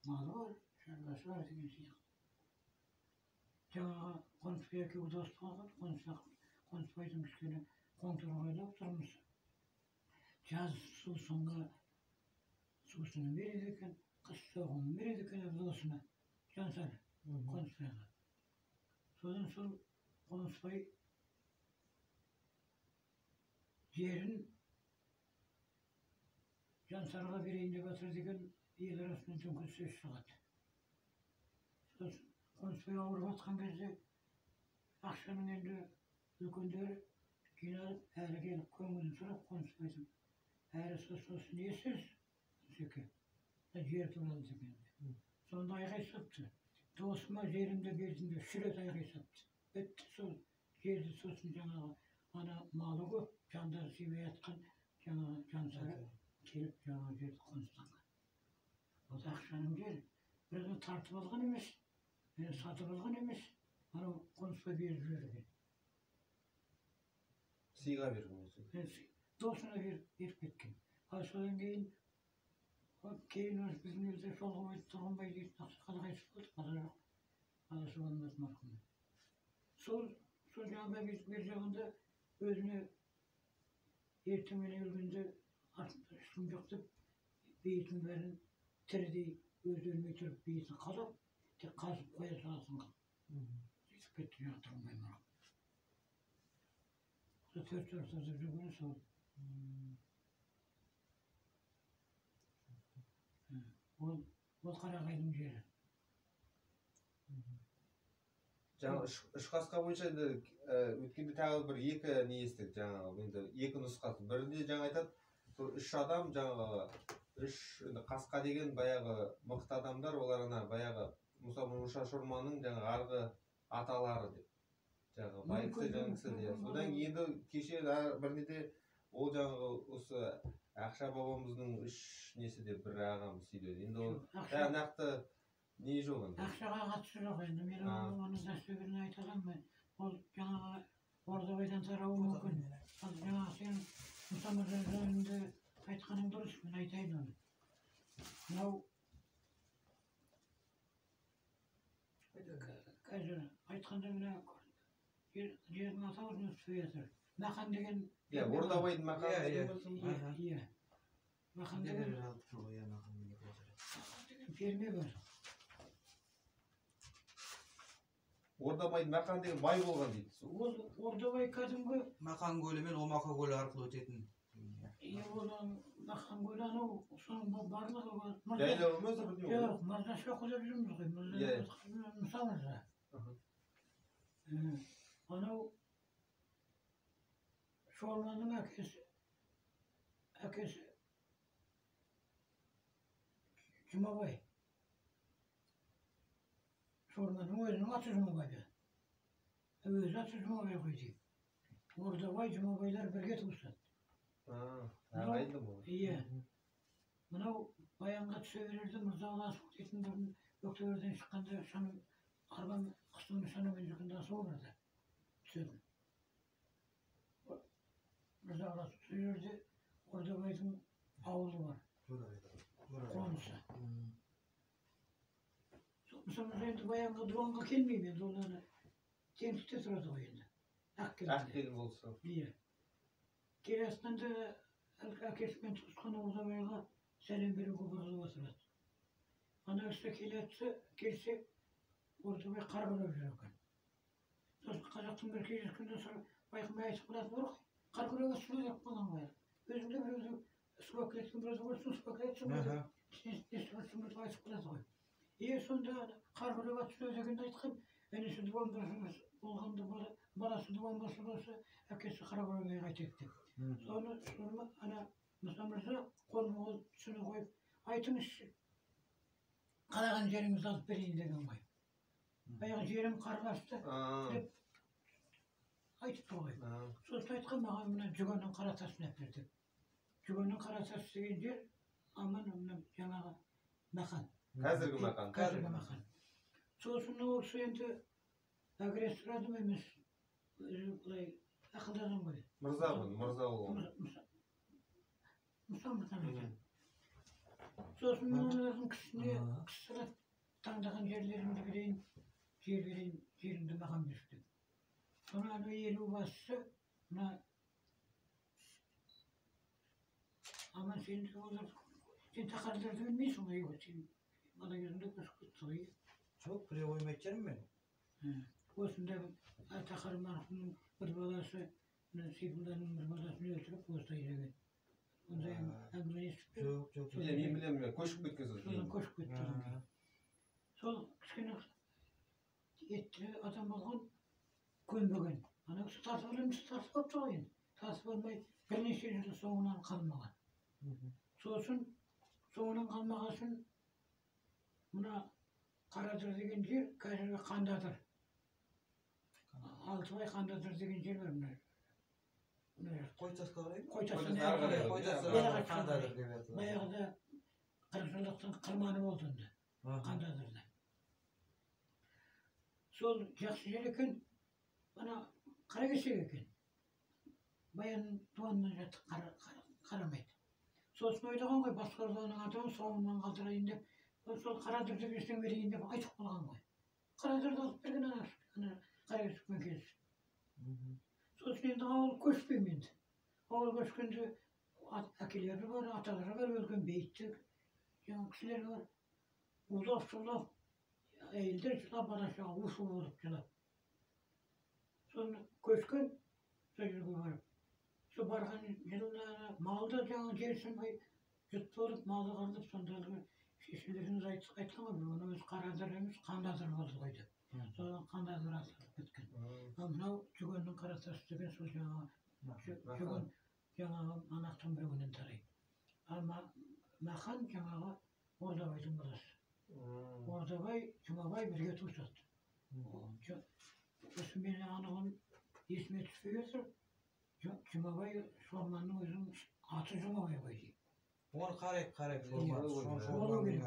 малы бар, шаруасы бар деген сияқты. Жаңағы Қонысбай екеуі дос болған, Қонысбайдың кішкене қоңтырғайлап тұрмысы. Жаз сусынға сусыны береді екен, қыс соғымын береді екен досына, Жансар Қонысбайға. Содан сол Қонысбай жерін Жансарға берейін деп жатыр деген ел арасынан түнгі сөз шығады. Сосын Қонысбай ауырып жатқан кезде ақшаның енді үлкендері жиналып, әрі келіп көңілін сұрап Қонысбайдың. Әрі сосын не сөз? Сөке. Жер туралы дегенде. Сонда айғай сапты. Досыма жерімді бердім деп үш рет айғай сапты. Бітті сол жерді сосын жаңағы ана малы көп, жандары сүймей жатқан жаңағы Жансары келіп жаңағы жерді қоныстанған. Ол ақшаның жері. Бірін тартып алған емес, сатып алған емес. Анау Қонысбай беріп жіберген.
Sıyğa bergen.
Dosuna verip ketken. Sodan keyin öz bizim evde solgamay turgunbay deyip kalgayıp oldu. Para yok. Parası olmaz markım. Sol jağda bir jağında özüne ertemene ölgünde aslında üstüm yoktu. Beyitin verin tirdi özlerine türüp beyitin kalıp tek kazıp koya salasın kal. Hiç kettiğini hatırlamay markım. Tört sözü günü sol. O karagaydım jeri.
Жаңа үш қасқа бойынша енді өткенде тағы бір екі не естідік жаңағы енді екі нұсқасы. Бірінде жаңа айтады, сол үш адам жаңағы үш қасқа деген баяғы мықты адамдар, олар ана баяғы Мұса Мұша Шорманның жаңағы арғы аталары деп. Жаңағы бай кісі жаңа кісі де. Содан енді кеше бірінде де ол жаңағы осы Ақша бабамыздың үш несі деп бір ағамыз сөйледі. Енді ол нақты не жоқ енді?
Ақшаға қатысы жоқ енді. Мен оның дәстүрін айталамын. Ол жаңағы Ордабайдан тарауы мүмкін. Ал жаңағы сен Мұса Мырза жөнінде айтқаның дұрыс, мен айтайын оны. Мынау қазір айтқанда мына жердің атауын сөйлетір. Мақан деген...
Ордабайдың Мақан
Иә. Мақан деген ферме бар.
Ордабайдың Мақан деген бай болған дейді.
Ол Ордабай кәдімгі
Мақан көлі мен Омақа көлі арқылы өтетін.
Оның Мақан көлі анау соның барлығы бар.
Жайлауы ма жоқ?
Жоқ, Мырза Шоқы деп жүрміз ғой. Мұса Мырза. Анау Шорманның әкесі Жұмабай. Шорманның өзінің аты Жұмабайды. Өзі аты Жұмабай қойды. Ордабай, Жұмабайлар бірге туысады.
Ағайынды бұл.
Иә. Мынау баянға түсе берерді, Мырза Аласық дейтін бұрын Өктөберден шыққанда шаным арбам қыстың шанымен жүргенде асуы барды. Түседі. Мырза Аласық түсе жерде Ордабайдың ауылы бар. Қонысы. Мысалы енді баянға дуанға келмеймін енді, олар теңдікте тұрады ғой енді.
Ақкелін болса.
Иә. Келе жатқанда әкесімен туысқан Ордабайға сәлем беруге бұрылып отырады. Ана кісі келсе Ордабай қарғырап жүр екен. Сосын қазақтың бір кездескенде байқымай айтып қалады, ұрық қарғырап өсіп деп қалған ғой. Өзімде біреуді суға кеткен біреуді көрсін, суға кетсін ғой. Естіп бір айтып қалады ғой. Сонда қарғырап өсіп дегенде айтқан, әнесі дуан болғанда баласы дуан болса, әкесі қарғырап қайтеді деп. Соны ана Мұса Мырза қолыма қол түсіне қойып, айтыңызшы, қараған жеріңізді алып берейін деген ғой. Баяғы жерім қарғасты деп айтыпты ғой. Сосын айтқан маған мына Жүгеннің Қаратасын әперді. Жүгеннің Қаратасы деген жер аман жаңағы Мақан.
Қазіргі Мақан.
Қазіргі Мақан. Сосын осы енді агрессор адам емес. Былай ақылданым ғой.
Мырза болған.
Мұса Мырза. Сосын олардың кісісі таңдаған жерлерімді берейін, жеріңді маған берді. Соны ана елу басысы, мына аман сен тақардарды білмейсің ғой, сен бала кезінде көшіп кетті ғой.
Жоқ, біреу оймайды жерім мен.
Осында тақар марқұмның бір баласы, Сейфулланың бір баласын өлтіріп, осылай деген. Ондай әңгіме естіп пе?
Жоқ.
Мен білемін, көшіп кеткен сөз.
Содан көшіп кетті. Сол кішкене етті адам болған көнбеген. Ана кісі тасып өлеміз тасып өтті ғой енді. Тасып өлмей бірнеше жылы соңынан қалмаған. Сосын соңынан қалмағасын мына Қарадыр деген жер қазіргі Қандадыр. Алтыбай Қандадыр деген жер бар мына.
Қойтасқа қарай?
Қойтасқа Қандадыр деп еді. Баяғыда қырықжылдықтың қырманы болды енді. Қандадырда. Сол жақсы жер екен, ана Қаракесек екен. bayan duanına yatıp karamaydı. Sosun oylаған ғой, басқарғанның атауы соңынан қалдырайын деп, сол қарадырды берсең берейін деп айтып қалған ғой. Қарадырды алып берген ана қаракесіппен келісіп. Сосын енді ауыл көшпеймін енді. Ауыл көшкенде әкелері бар, аталары бар, өлген бейіттік, жаңа кісілер бар. Улап-шулап, әйелдер жылап, бала-шаға ушу болып жылап. Соны көшкен, сол жерге барып. Сол барған жылына малды жаңа жерсінбай жұт болып, малы қалдып, сондалғы шешелеріңіз айтқан ғой, оны өз қарадыр емес, қандадыр болды ғой деп. Содан қандадыр атылып кеткен. Мынау жүгеннің қаратасы деген сол жүген жаңағы анақтың біреуінен тарайды. Махан жаңағы Ордабайдың баласы. Ордабай, Жұмабай бірге туысады. Сосын мен анығын есіме түспей отыр. Жұмабай Шорманның өзінің аты Жұмабай ғой дейді.
Оны қарай
Шолу керек.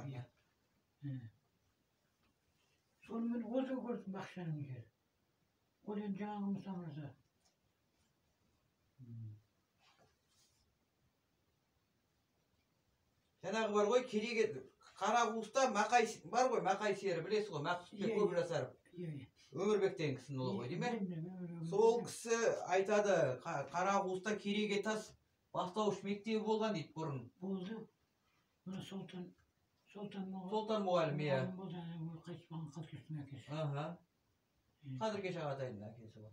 Соны мен өзі көрдім бақшаның жері. Ол енді жаңағы мысамырда.
Жаңағы бар ғой, керек Қарақуыста Мақай бар ғой, Мақай сері білесіз ғой, Мақсұтбек көп жасарып. Өмірбектен кісінің ұлы ғой, деме? Сол кісі айтады, Қарақуыста Кереге тас бастауыш мектебі болған дейді бұрын.
Болды. Мұны
Солтан мұғалім, иә.
Қайтыспаған Қадыркештің әкесі.
Қадыркеш Ағатайдың әкесі ғой.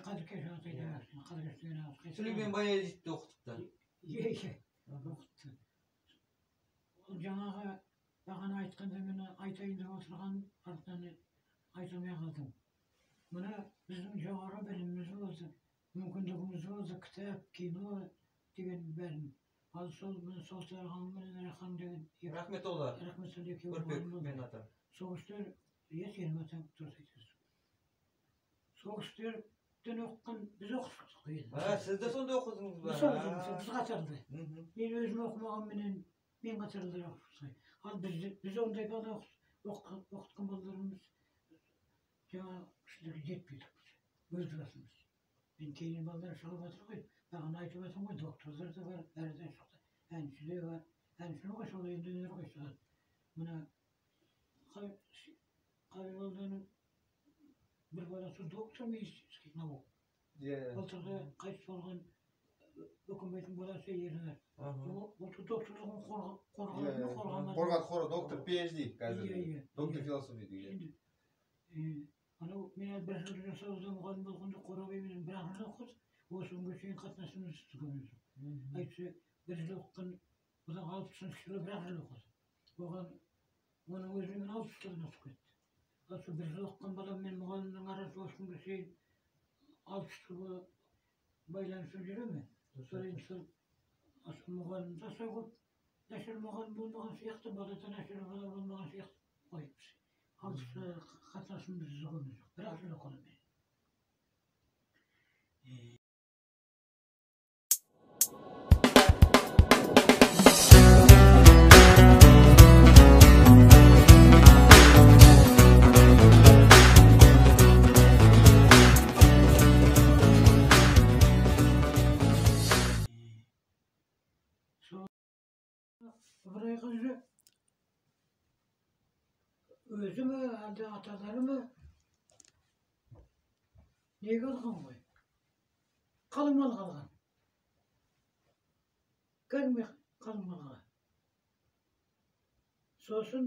Қадыркеш Ағатайдың әкесі. Қадыркештің әкесі.
Сүлеймен Баязитті оқытыпты.
Оқытты. Ол жаңағы бағана айтқанда мені айтайын деп отырған артынан айтылмай қалдым. Мына біздің жоғары біліміміз болды, мүмкіндігіміз болды, кітап, кино деген бәрін. Ал сол Тарған мен Рахаң деген
Рахметолла.
Рахметолла екеуі
Үрпек мен атам.
Соғыстар, сенің атаң дұрыс айтасың. Соғыстардан оқыған біз оқыдық қой.
Сіз де сонда оқыдыңыз ба?
Біз қатарды. Мен өзім оқымағанменен мен қатарлар оқыдық. Ал біз ондай бала оқытқан балаларымыз жаңа кісілерге жетпейдік. Өз басымыз. Мен кейін балалар шығып жатыр ғой. Бағана айтып жатырмын ғой, докторлар да бар, бәрі шықты. Әнші де бар. Әнші ғой, сол енді өнер ғой шығады. Мына Қайролданың бір баласы доктор медицинский наук. Былтырғы қайтыс болған Өкімбайдың баласы Ернар. Ол докторлығын
қорғады, доктор PhD қазір. Доктор философия деген.
Анау мен бір жыл жасауда мұғалім болғанда Қорабай менен бір жыл оқыды. Осы күнге шейін қатынасымыз түзгеніміз. Айтса, бір жыл оқыған, одан 60 жылы бір жыл оқыды. Оған оның өзімен 60 жылын асып кетті. Осы бір жыл оқыған балам мен мұғалімнің арасы осы күнге шейін 60 жылға байланысып жүре ме? Сол енді сол мұғалім жаса көп, нашар мұғалім болмаған сияқты, балада нашар бала болмаған сияқты қойыппыз. Қатынасымыз түзгеніміз жоқ. Бір жыл оқыды мен. Өзі ме, әлде аталары ме? Неге алған ғой? Қалыңмал қалған. Кәдімгі қалыңмал қалған. Сосын,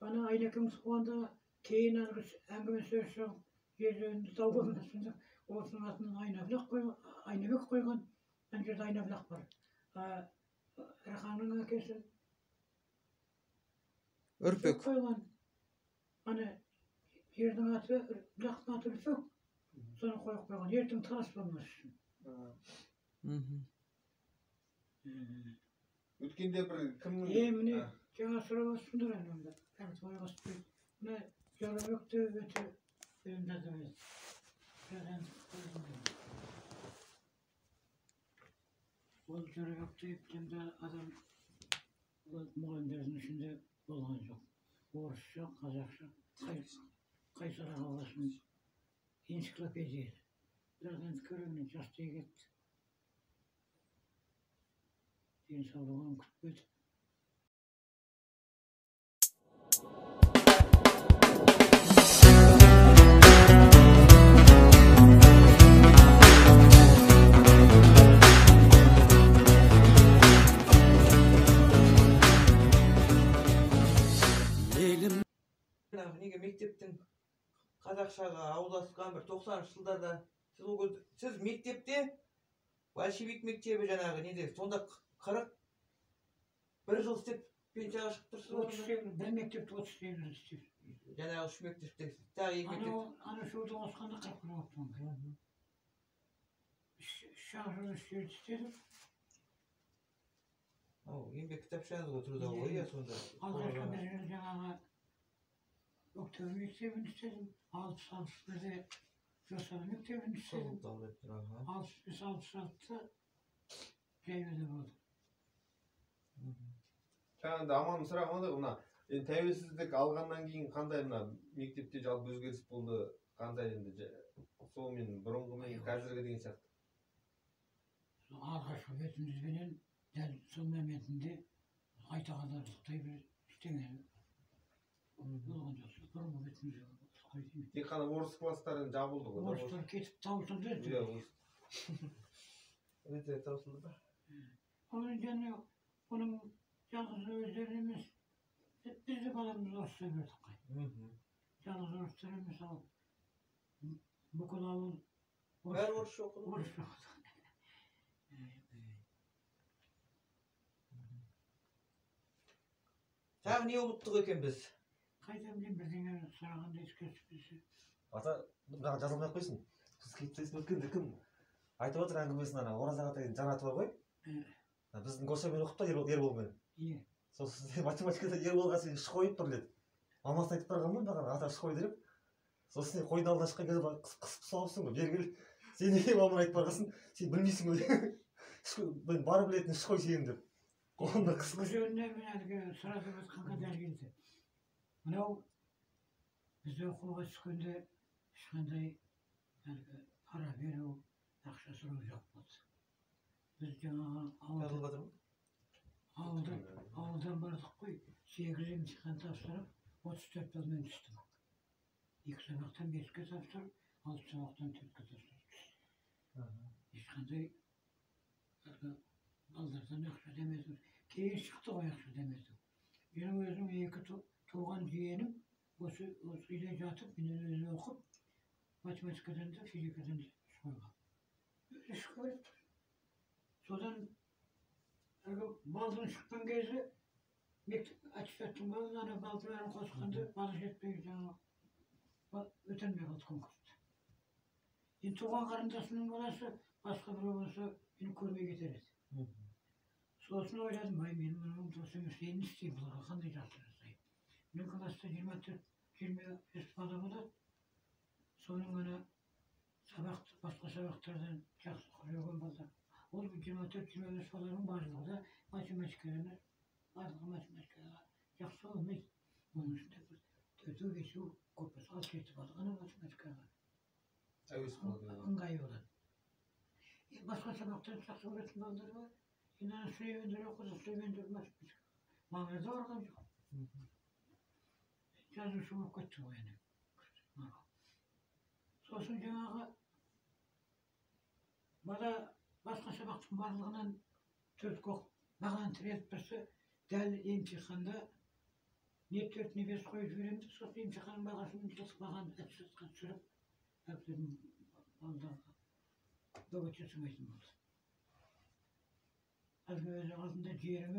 бана айнекіміз қуанда кейін әңгіме сөз шығып, жерлерінде тау болмасында, осының атынан Айнабек қойған, ана жерде Айнабек бар. Рахаңның әкесі
Үрпек
қойған. Ана жердің аты, Рахтың аты Үрпек. Соны қойып қойған. Ертең тас болмас үшін.
Өткенде бір кімнің...
Міне жаңа сұрап отырсыңдар әнімді. Кәміс ойға сұппай. Мына Жорабекті өте өнімді еді. Ол Жорабекті ептемді адам мұғалімдердің ішінде болған жоқ. Орысша, қазақша, қайсырақ алғасын энциклопедия еді. Бірақ енді көрімнен жастай кетті. денсаулығын күтпеді.
Неге мектептің қазақшаға аудасқан бір 90-шы жылдарда сіз мектепте большевик мектебі жаңағы неде сонда 41 жыл істеп пенсияға шығып тұрсыз.
Бір мектепте 38 жыл істеп.
Жаңағы 3 мектепте тағы 2 мектеп.
Ана шуды қосқанда 40 жыл. 3 жыл істедім.
Еңбек кітапшаңыз ғой трудовой, иә сонда.
Алғашқы бір жыл жаңағы Октябрь мектебін істедім. 61-де Жосалы мектебін істедім. 65-66-та жайбеде болды.
Жаңағыда аман сұрағым еді, мына тәуелсіздік алғаннан кейін қандай мына мектепте жалпы өзгеріс болды, қандай енді сол мен бұрынғы мен қазіргі деген сияқты.
Алғашқы бетімізбенен дәл сол моментінде айтағандарлықтай бір ештеңе болған жоқ. Бұрынғы бетімізге
тек қана орыс класстарын жабылды ғой.
Орыстар кетіп таусылды.
Өте таусылды ба?
Оның және оның жалғыз өздері емес, біз де баламыз орысша бердік қой. Жалғыз орыстар емес, ал бүкіл ауыл
бәрі орысша оқыды.
Орысша оқыды.
Тағы не ұмыттық екен біз?
Қайда білем бірдеңе сұрағанда еске түспесе.
Ата, маған жазылмай-ақ қойсын. Сіз кетсесін өткенде кім айтып отыр әңгімесін ана Ораз аға деген жан аты бар ғой. Біздің Гошамен оқып та Ерболмен.
Иә.
Сол сізде математикада Ерболға сен үш қойып тұр деді. Мамасын айтып барғанмын маған ата үш қой деп. Сол сен қойдың алдына шыққан кезде қысып соғыпсың ғой. Бері кел. Сен неге маманы айтып барғансың? Сен білмейсің ғой. Мен бар білетін үш қой сен деп. Қолында қысып.
Бұл жөнінде мен әлгі сұрады жатқанға дәл келді. Мынау біз оқуға түскенде ешқандай әлгі пара беру, ақша сұрау жоқ болды. Біз жаңағы ауылдан бардық қой, 8 емтихан тапсырып, 34 балмен түстім. 2 сабақтан 5-ке тапсырып, 6 сабақтан 4-ке тапсырып. Ешқандай балдардан ақша демедім. Кейін шықты ғой ақша демедім. Менің өзім 2 туған жиенім осы үйде жатып, менен өзі оқып, математикадан да, физикадан да шойған. Өзі шықпайды. Содан балдың шыққан кезі, аттестаттың балын, ана балды бәрін қосқанда, балы жетпей жаңа өтелмей қалды конкурсты. Енді туған қарындасының баласы, басқа бір болса, мені көрмей кетер еді. Сосын ойладым, менің мұның дұрыс емес, енді істеймін, бұларға қандай жақсы жасаймын. Мен класста 24-25 бала болады. Соның ана басқа сабақтардан жақсы көрген балдар. Ол 24-25 баланың барлығы да математикаға жақсы olmaydı. Onun için de 4'ü geçiyor, kopyası 6-7 bala ғана математикаға. Ыңғайы болады. Басқа сабақтан жақсы көретін балдар бар. Енді Сүлеймендер оқыды, Сүлеймендер математика. Маңызды барған жоқ. Жазушы болып кетті ғой енді. Сосын жаңағы бала басқа сабақтың барлығынан 4 бағаны тіреліп тұрса, дәл емтиханда не 4 не 5 қойып жібереміз, сосын емтиханның бағасын бағаны аттестатқа түсіріп, әбден балдарға бөгет жасамайтын болды. Әлгі өзі алдында жерім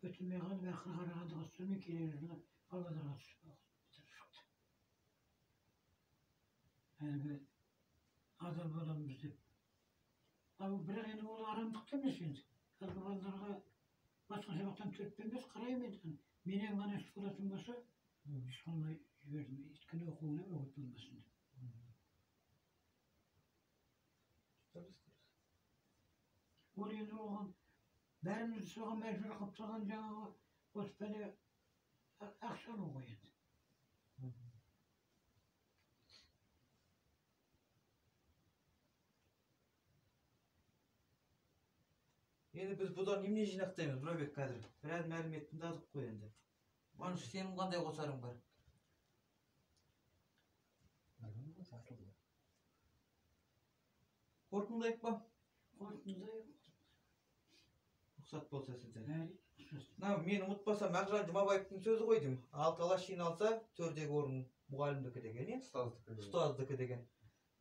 өтілмей қалып, ақыры қарағанды қыстырмай келер жылы Павлодарға түсіп шықты. Әлгі адал боламыз деп. Ал бірақ енді ол арамдық емес енді. Әлгі балаларға басқа сабақтан 4-5 қараймын енді. Менен ғана іс болатын болса, ешқандай жібердім. Өйткені оқуына бөгет болмасын деп. Ол енді оған бәрімізді соған мәжбүр қылып тұрған жаңағы осы пәле ақша алу ғой енді.
Endi biz budan emne жинактайбыз, Burebek қазір. Biraz мәліметini de adık koy endi. Manuş senin qanday qosarың бар? Korkundayık ba?
Korkundayım.
Ruxsat bolsa sizden.
Bari
Na, meni unutmasam Maqjan Jumabaевтың сөзі ғой деймін. Алталаш жиналса, төрдегі орын мұғалімдікі деген, е? Ұстаздікі деген.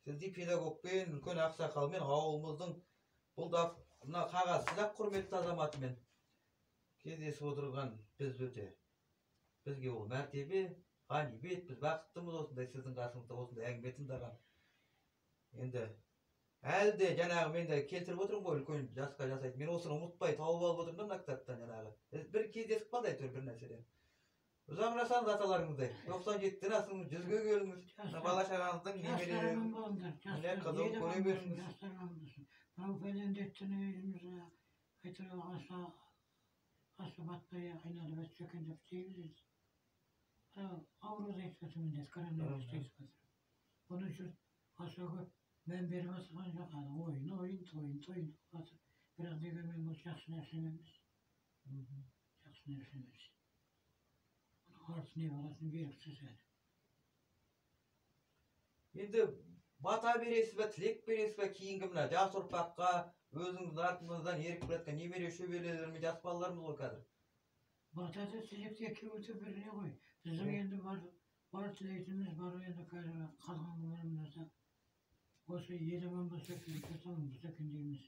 Сіздей педагогпен, үлкен ақсақалмен ауылымыздың бұл да мына қағазсыз-ақ құрметті азаматымен кездесіп отырған біз өте. Бізге ол мәртебе, ғанибет, біз бақыттымыз осындай сіздің қасыңызда осындай әңгіме тыңдаған. Енді әлі де жаңағы мен де келтіріп отырмын ғой, үлкен жасқа жасайды. Мен осыны ұмытпай тауып алып отырмын да мына кітаптан жаңағы. Бір кездесіп қалды әйтеуір бір нәрседен. Ұзақ жасаңыз аталарыңыздай. 97-ден асыңыз, 100-ге келіңіз. Бала шағаңыздың немерелерін міне қызығын көре беріңіз.
Мынау пәлендеттің өзіміз қайтара асы батпай айналып өтсе екен деп дейміз. Ауру айтып міндет, коронавирус айтып. Бұны үшін аса көп мән беріп отырған жоқ. Ойын батыр. Бірақ дегенмен бұл жақсы нәрсе емес. Жақсы нәрсе емес. Оның арты не болатыны белгісіз әлі.
Енді бата бересіз бе, тілек бересіз бе кейінгі мына жас ұрпаққа, өзіңіздің артыңыздан еріп келе жатқан немере шөберелеріме жас балаларымыз ғой қазір.
Батада тілекте екеуі біріне ғой. Біздің енді бар тілейтіміз бар енді қазір қалған ғұмырымызда. Осы ел аман болса екен, жұрт аман болса екен дейміз.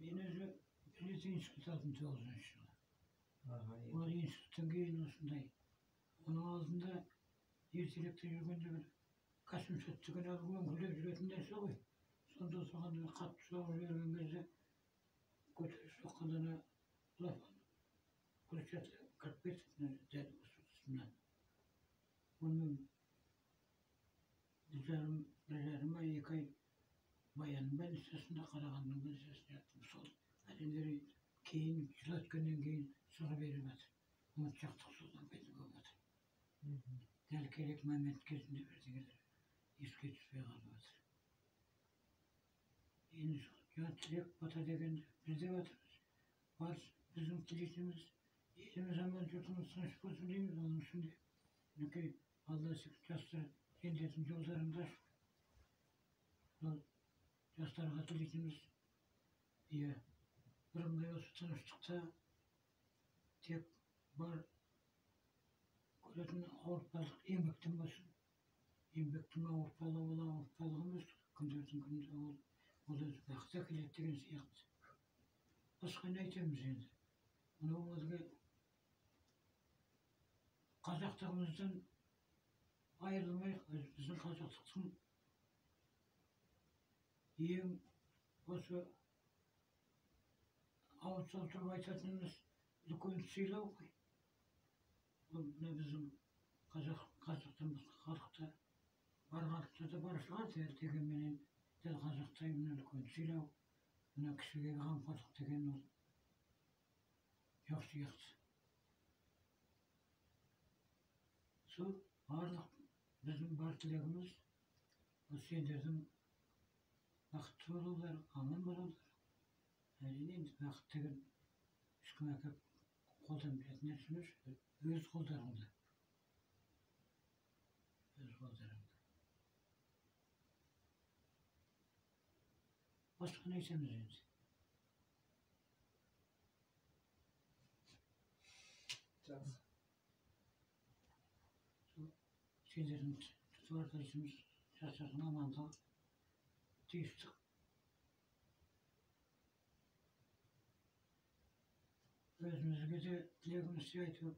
Мен өзі билет институтын 9-шы жылы. Ол институттан кейін осындай. Оның алдында ертеректе жүргенде бір Қасымшат деген алуан күліп жүретін нәрсе ғой. Сонда соған қатты соғып жүрген кезде көтеріп соққанда лапан күршеті кіріп кетті дәл осы тұсынан. Оның бір жарым ай, 2 ай баянның больницасында қарағанның больницасында яттым. Сол әлемдері кейін жыл өткеннен кейін сұра беріп жатыр. Ұмытшақтық содан пайда болып жатыр. Дәл керек момент кезінде бірдеңелер еске түспей қалып жатыр. Енді сол тілек бата дегенде біз де жатырмыз. Бар біздің тілейтіміз еліміз аман жұртымыз тыныш болсын дейміз. Оның үшін де мінекей Алла жастар сендердің жолдарыңды ашып. Сол жастарға тілейтіміз бірыңғай осы тыныштықта тек бар көретін ауыртпалық еңбектің болсын. Еңбектің ауыртпалық емес, күндердің күнінде ол өзі бақыт әкеледі деген сияқты. Басқа не айтамыз енді? Мынау өзге қазақтығымыздан айырылмайық. Біздің қазақтықтың ең осы ауыз толтырып айтатынымыз үлкен сыйлау ғой. Ол біздің қазақтан басқа халықта бар халықта да бар шығар дегенменен дәл қазақта үлкен сыйлау, мына кісіге қамқорлық деген ол жоқ сияқты. Сол барлық біздің бар тілегіміз сендердің бақытты болулары, аман болулары. Әрине енді бақыт деген ешкім әкеп қолдан беретін нәрсе емес, өз қолдарыңда. Өз қолдарыңда. Басқа не айтамыз енді? Сендердің тұтып артайсымыз жастардың амандығы, тыныштық. Өзімізге де тілегімізді айтып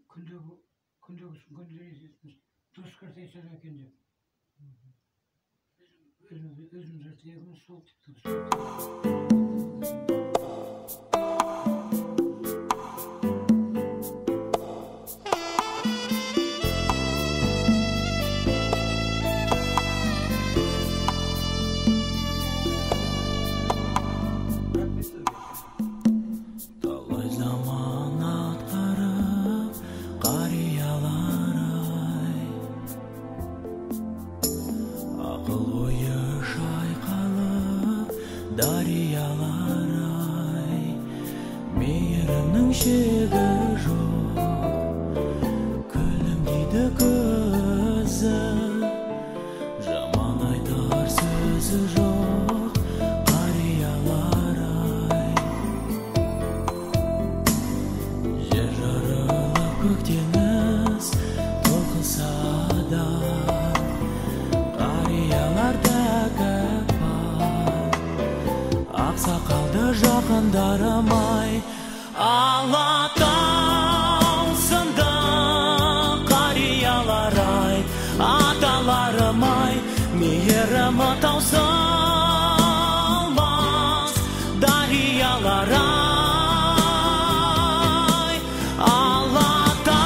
күндегісін күндер ететіміз дұрыс қартайса екен деп. Өзімізге тілегіміз сол деп
Қарияlar ай, мейірімнің шегі жоқ, күлімдейді көзі, жаман айтар сөзі жоқ. Қариялар ай, жер жарылып көк теңіз толқыса да, қариялардегі ақсақалды жақындарым-ай, Алатау сынды қариялар-ай, аталарым-ай, мейірімі таусылмас дариялар-ай. Алатау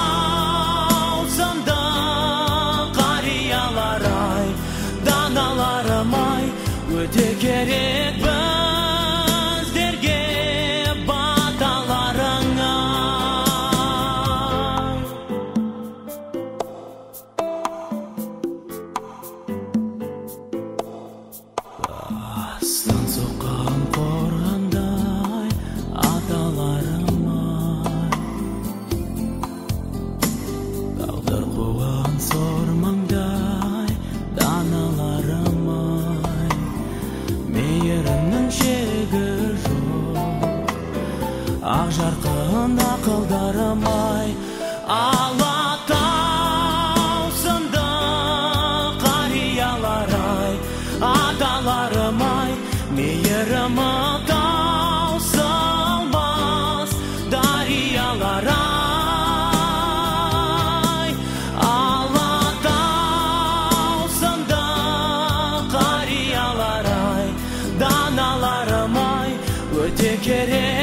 сынды қариялар-ай, даналарым-ай, өте керек біздерге баталарың-ай. Астан соққан қорғандай аталарым-ай, тағдыр қуған сормаңдай даналарым-ай, мейірімнің шегі жоқ, ақ жарқын ақылдарым-ай. Алатау сынды қариялар-ай, аталарым-ай, мейірімі таусылмас дариялар-ай. Алатау сынды қариялар-ай, даналарым-ай, өте керек